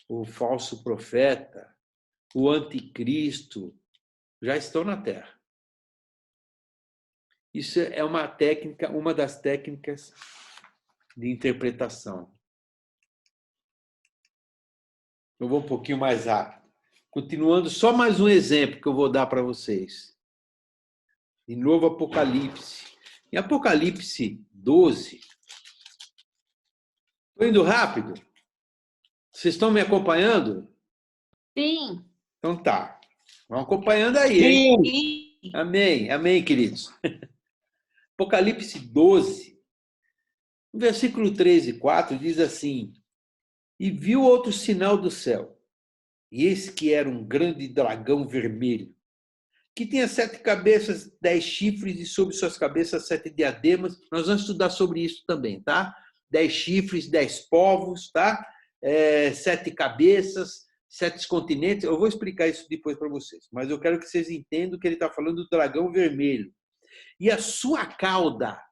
o falso profeta, o anticristo, já estão na Terra. Isso é uma técnica, uma das técnicas de interpretação. Eu vou um pouquinho mais rápido. Continuando, só mais um exemplo que eu vou dar para vocês. De novo, Apocalipse. Em Apocalipse 12, estou indo rápido? Vocês estão me acompanhando? Sim. Então tá. Vão acompanhando aí, hein? Sim. Amém, amém, queridos. Apocalipse 12, no versículo 3 e 4, diz assim, e viu outro sinal do céu, e eis que era um grande dragão vermelho, que tinha 7 cabeças, 10 chifres, e sobre suas cabeças 7 diademas. Nós vamos estudar sobre isso também, tá? 10 chifres, 10 povos, tá? 7 cabeças, 7 continentes. Eu vou explicar isso depois para vocês, mas eu quero que vocês entendam que ele está falando do dragão vermelho. E a sua cauda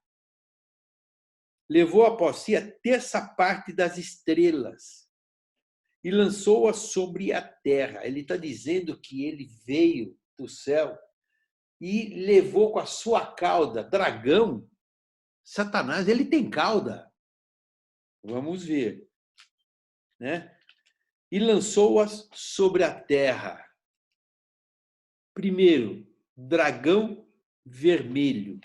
levou após si a terça parte das estrelas e lançou-a sobre a terra. Ele está dizendo que ele veio do céu e levou com a sua cauda, dragão, Satanás, ele tem cauda. Vamos ver. Né? E lançou-as sobre a terra. Primeiro, dragão vermelho.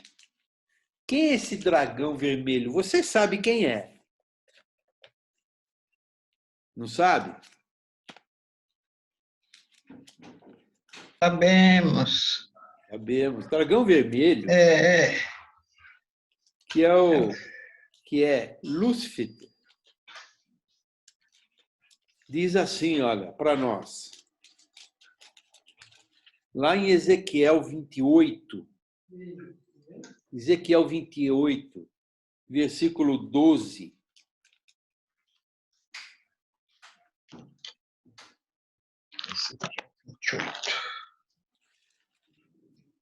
Quem é esse dragão vermelho? Você sabe quem é. Não sabe? Sabemos. Sabemos. Dragão vermelho, É, que é Lúcifer, diz assim, olha, para nós. Lá em Ezequiel 28, versículo 12.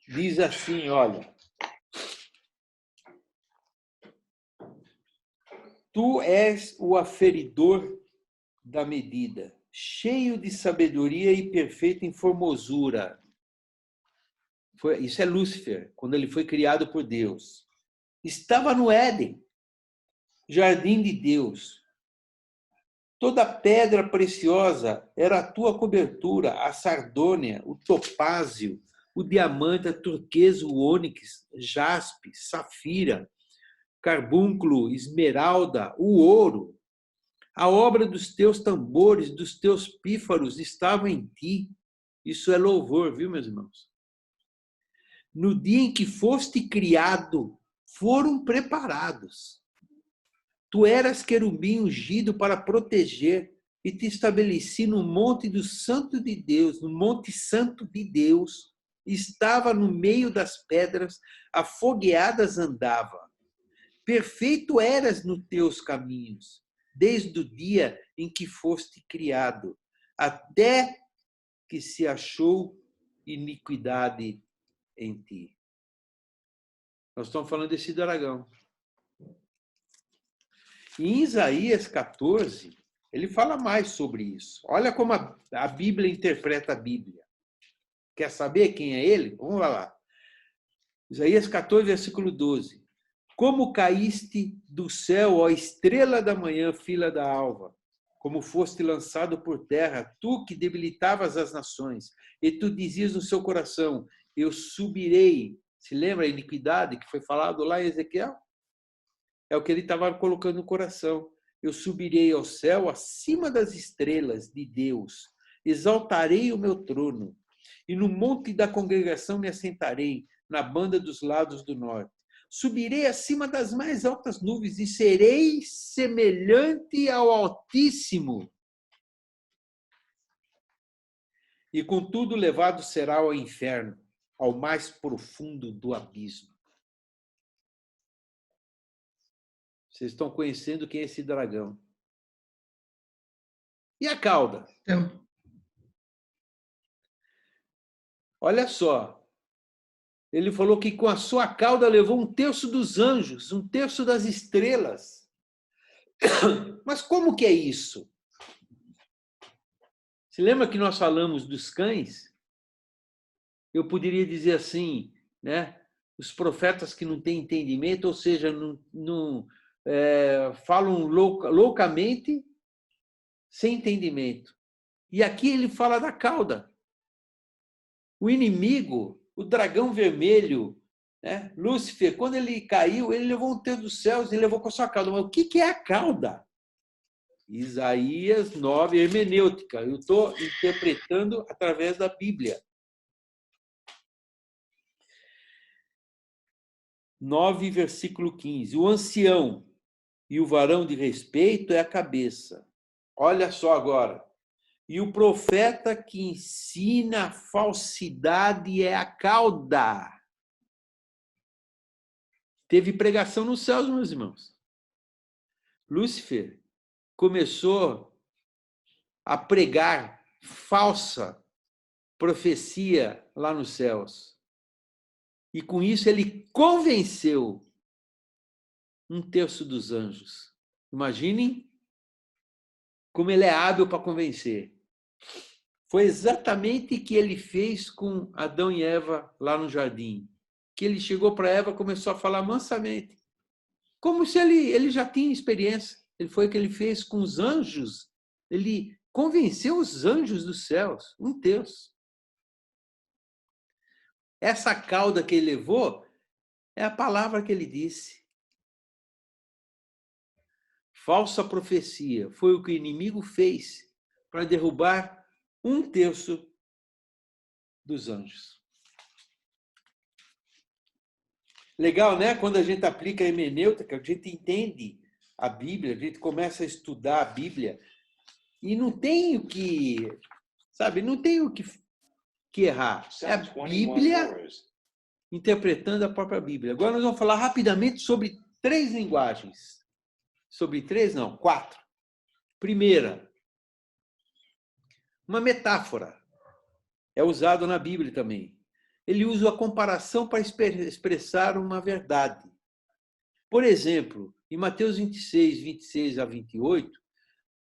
Diz assim, olha. Tu és o aferidor da medida, cheio de sabedoria e perfeito em formosura. Isso é Lúcifer, quando ele foi criado por Deus. Estava no Éden, jardim de Deus. Toda pedra preciosa era a tua cobertura, a sardônia, o topázio, o diamante, a turquesa, o ônix, jaspe, safira, carbúnculo, esmeralda, o ouro. A obra dos teus tambores, dos teus pífaros estava em ti. Isso é louvor, viu, meus irmãos? No dia em que foste criado, foram preparados. Tu eras querubim ungido para proteger e te estabeleci no monte do Santo de Deus, no monte santo de Deus. Estava no meio das pedras, afogueadas andava. Perfeito eras nos teus caminhos, desde o dia em que foste criado, até que se achou iniquidade em ti. Nós estamos falando desse dragão. Em Isaías 14, ele fala mais sobre isso. Olha como a Bíblia interpreta a Bíblia. Quer saber quem é ele? Vamos lá. Isaías 14, versículo 12. Como caíste do céu, ó estrela da manhã, filha da alva, como foste lançado por terra, tu que debilitavas as nações, e tu dizias no seu coração, eu subirei. Se lembra a iniquidade que foi falado lá em Ezequiel? É o que ele estava colocando no coração. Eu subirei ao céu acima das estrelas de Deus, exaltarei o meu trono, e no monte da congregação me assentarei, na banda dos lados do norte. Subirei acima das mais altas nuvens e serei semelhante ao Altíssimo. E contudo levado será ao inferno, ao mais profundo do abismo. Vocês estão conhecendo quem é esse dragão. E a cauda? Olha só. Ele falou que com a sua cauda levou 1/3 dos anjos, 1/3 das estrelas. Mas como que é isso? Se lembra que nós falamos dos cães? Eu poderia dizer assim, né? Os profetas que não têm entendimento, ou seja, não falam loucamente, sem entendimento. E aqui ele fala da cauda. O inimigo, o dragão vermelho, né? Lúcifer, quando ele caiu, ele levou 1/3 dos céus e levou com a sua cauda. Mas o que é a cauda? Isaías 9, hermenêutica. Eu estou interpretando através da Bíblia. 9, versículo 15. O ancião e o varão de respeito é a cabeça. Olha só agora. E o profeta que ensina a falsidade é a cauda. Teve pregação nos céus, meus irmãos. Lúcifer começou a pregar falsa profecia lá nos céus. E com isso ele convenceu 1/3 dos anjos. Imaginem como ele é hábil para convencer. Foi exatamente o que ele fez com Adão e Eva lá no jardim. Que ele chegou para Eva e começou a falar mansamente. Como se ele já tinha experiência. Ele foi o que ele fez com os anjos. Ele convenceu os anjos dos céus, 1/3. Essa cauda que ele levou é a palavra que ele disse. falsa profecia. Foi o que o inimigo fez para derrubar 1/3 dos anjos. Legal, né? Quando a gente aplica a hermenêutica, a gente entende a Bíblia, a gente começa a estudar a Bíblia e não tem o que, sabe, não tem o que errar. É a Bíblia interpretando a própria Bíblia. Agora nós vamos falar rapidamente sobre 3 linguagens. Sobre 3, não, 4. Primeira, uma metáfora. É usado na Bíblia também. Ele usa a comparação para expressar uma verdade. Por exemplo, em Mateus 26, 26 a 28,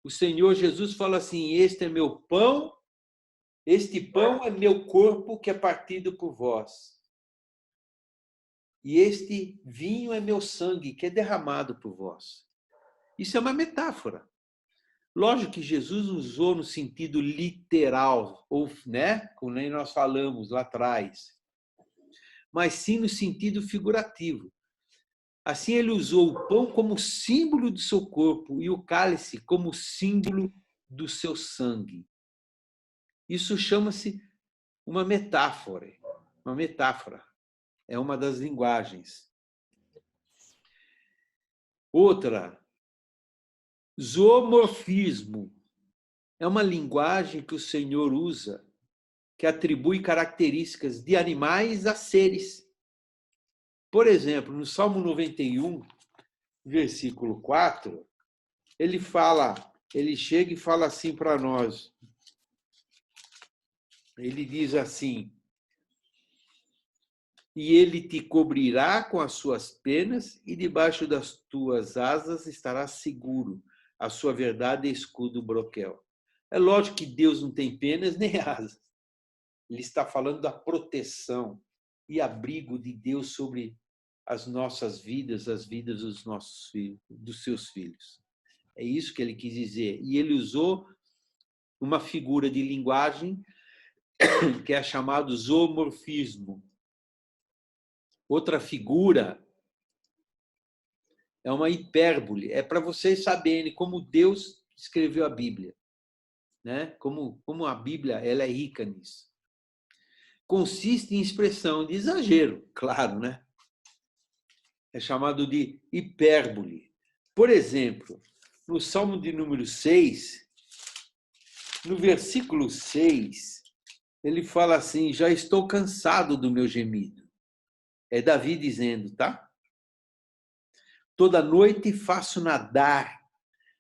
o Senhor Jesus fala assim: este é meu pão, este pão é meu corpo que é partido por vós. E este vinho é meu sangue que é derramado por vós. Isso é uma metáfora. Lógico que Jesus usou no sentido literal, ou, né, como nem nós falamos lá atrás, mas sim no sentido figurativo. Assim, ele usou o pão como símbolo do seu corpo e o cálice como símbolo do seu sangue. Isso chama-se uma metáfora. Uma metáfora. É uma das linguagens. Outra, zoomorfismo. É uma linguagem que o Senhor usa que atribui características de animais a seres. Por exemplo, no Salmo 91, versículo 4, ele chega e fala assim para nós. Ele diz assim: e ele te cobrirá com as suas penas, e debaixo das tuas asas estarás seguro. A sua verdade é escudo broquel. É lógico que Deus não tem penas nem asas. Ele está falando da proteção e abrigo de Deus sobre as nossas vidas, as vidas dos nossos filhos, dos seus filhos. É isso que ele quis dizer. E ele usou uma figura de linguagem que é chamado zoomorfismo. Outra figura é uma hipérbole. É para vocês saberem como Deus escreveu a Bíblia, né? Como a Bíblia ela é rica nisso. Consiste em expressão de exagero, claro, né? É chamado de hipérbole. Por exemplo, no Salmo de número 6, no versículo 6, ele fala assim: já estou cansado do meu gemido. É Davi dizendo, tá? Toda noite faço nadar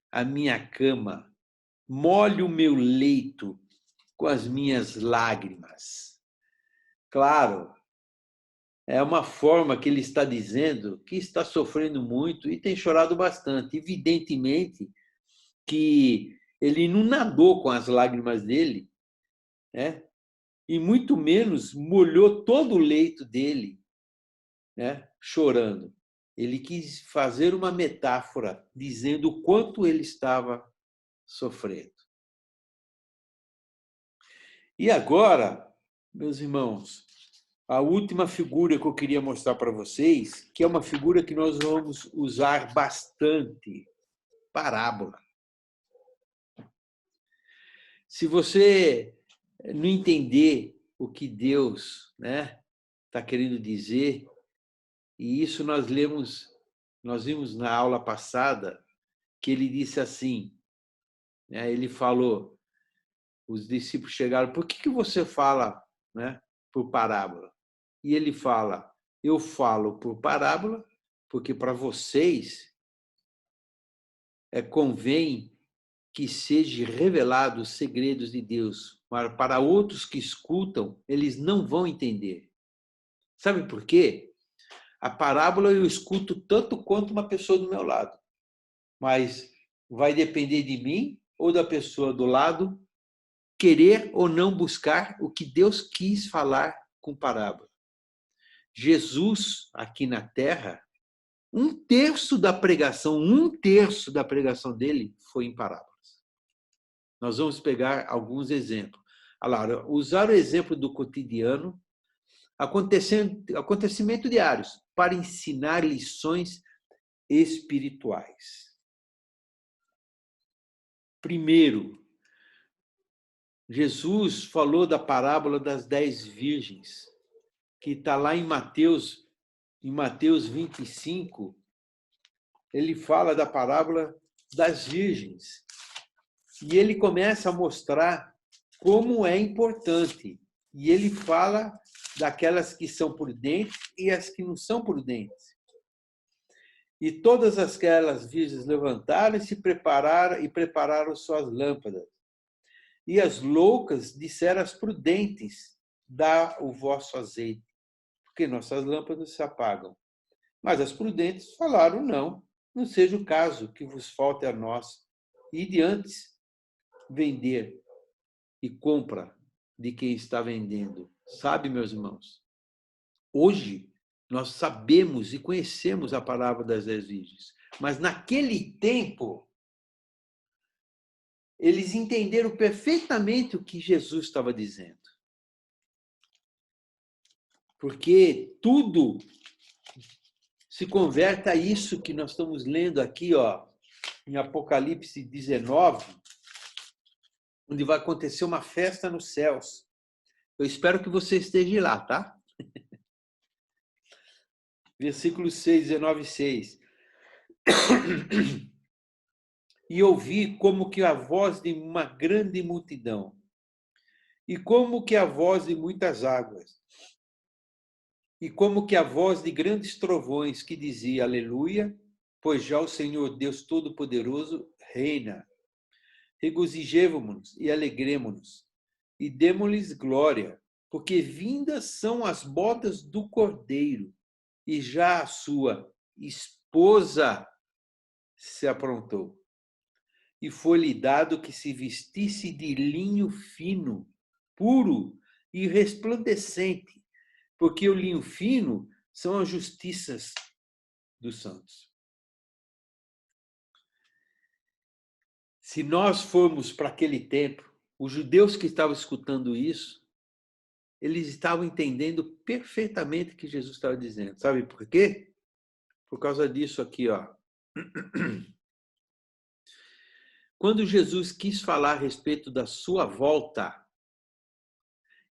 a minha cama, molho o meu leito com as minhas lágrimas. Claro, é uma forma que ele está dizendo que está sofrendo muito e tem chorado bastante. Evidentemente que ele não nadou com as lágrimas dele, né? E muito menos molhou todo o leito dele, né? Chorando. Ele quis fazer uma metáfora dizendo o quanto ele estava sofrendo. E agora, meus irmãos, a última figura que eu queria mostrar para vocês, que é uma figura que nós vamos usar bastante, parábola. Se você não entender o que Deus, né, está querendo dizer, e isso nós vimos na aula passada, que ele disse assim, né, ele falou, os discípulos chegaram, por que você fala, né, por parábola? E ele fala, eu falo por parábola, porque para vocês convém que seja revelado os segredos de Deus, mas para outros que escutam, eles não vão entender. Sabe por quê? A parábola eu escuto tanto quanto uma pessoa do meu lado, mas vai depender de mim ou da pessoa do lado querer ou não buscar o que Deus quis falar com parábola. Jesus, aqui na Terra, 1/3 da pregação dele foi em parábolas. Nós vamos pegar alguns exemplos. Agora, usar o exemplo do cotidiano, acontecimento diários, para ensinar lições espirituais. Primeiro, Jesus falou da parábola das 10 virgens, que está lá em Mateus 25, ele fala da parábola das virgens. E ele começa a mostrar como é importante. E ele fala daquelas que são prudentes e as que não são prudentes. E todas aquelas virgens levantaram e se prepararam suas lâmpadas. E as loucas disseram às prudentes: dá o vosso azeite, porque nossas lâmpadas se apagam. Mas as prudentes falaram: não seja o caso que vos falte a nós. Ide antes vender e compra de quem está vendendo. Sabe, meus irmãos, hoje nós sabemos e conhecemos a parábola das 10 virgens, mas naquele tempo eles entenderam perfeitamente o que Jesus estava dizendo. Porque tudo se converte a isso que nós estamos lendo aqui, em Apocalipse 19, onde vai acontecer uma festa nos céus. Eu espero que você esteja lá, tá? Versículo 6, 19, 6. E ouvi como que a voz de uma grande multidão, e como que a voz de muitas águas, e como que a voz de grandes trovões, que dizia: Aleluia, pois já o Senhor Deus Todo-Poderoso reina. Regozijemo-nos e alegremo-nos, e demo-lhes glória, porque vindas são as bodas do Cordeiro, e já a sua esposa se aprontou. E foi-lhe dado que se vestisse de linho fino, puro e resplandecente, porque o linho fino são as justiças dos santos. Se nós formos para aquele tempo, os judeus que estavam escutando isso, eles estavam entendendo perfeitamente o que Jesus estava dizendo. Sabe por quê? Por causa disso aqui, Quando Jesus quis falar a respeito da sua volta,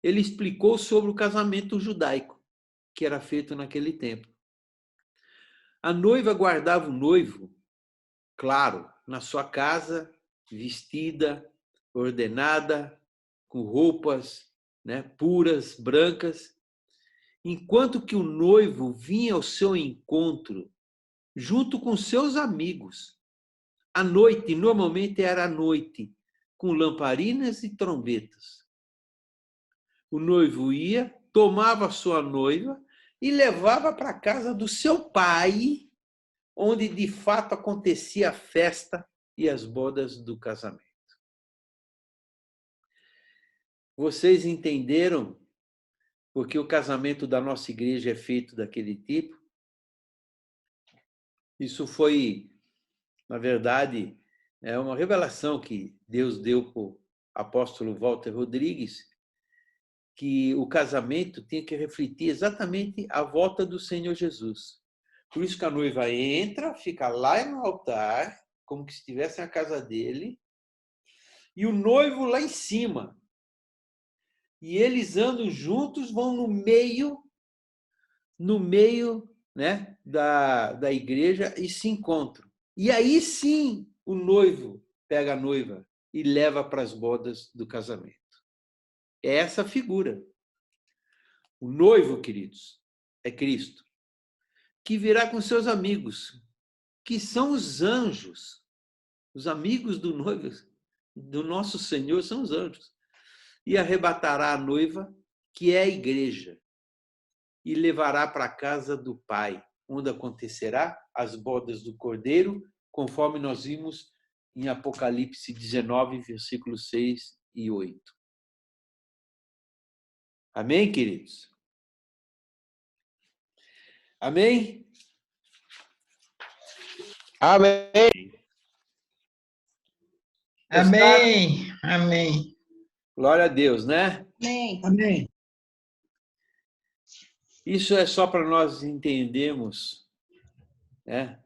ele explicou sobre o casamento judaico, que era feito naquele tempo. A noiva guardava o noivo, claro, na sua casa, vestida, ordenada, com roupas, puras, brancas, enquanto que o noivo vinha ao seu encontro junto com seus amigos. À noite, normalmente era à noite, com lamparinas e trombetas. O noivo ia, tomava a sua noiva e levava para a casa do seu pai, onde de fato acontecia a festa e as bodas do casamento. Vocês entenderam porque o casamento da nossa igreja é feito daquele tipo? Isso foi, na verdade, uma revelação que Deus deu para o apóstolo Walter Rodrigues, que o casamento tinha que refletir exatamente a volta do Senhor Jesus. Por isso que a noiva entra, fica lá no altar, como que estivesse na casa dele, e o noivo lá em cima. E eles andam juntos, vão no meio, da igreja e se encontram. E aí sim o noivo pega a noiva e leva para as bodas do casamento. É essa figura. O noivo, queridos, é Cristo, que virá com seus amigos, que são os anjos. Os amigos do noivo, do nosso Senhor, são os anjos. E arrebatará a noiva, que é a igreja, e levará para a casa do Pai, onde acontecerá as bodas do Cordeiro, conforme nós vimos em Apocalipse 19, versículos 6 e 8. Amém, queridos? Amém? Amém. Amém. Amém. Glória a Deus, né? Amém. Amém. Isso é só para nós entendermos,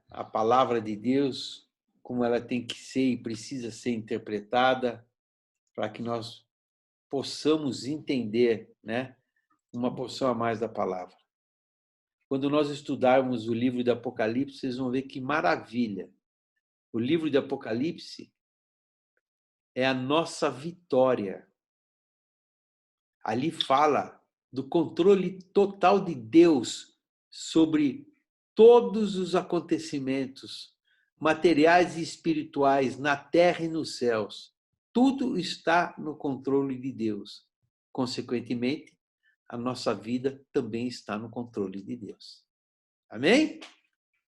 a palavra de Deus, como ela tem que ser e precisa ser interpretada, para que nós possamos entender, né, uma porção a mais da palavra. Quando nós estudarmos o livro do Apocalipse, vocês vão ver que maravilha. O livro do Apocalipse é a nossa vitória. Ali fala do controle total de Deus sobre todos os acontecimentos materiais e espirituais na terra e nos céus. Tudo está no controle de Deus. Consequentemente, a nossa vida também está no controle de Deus. Amém?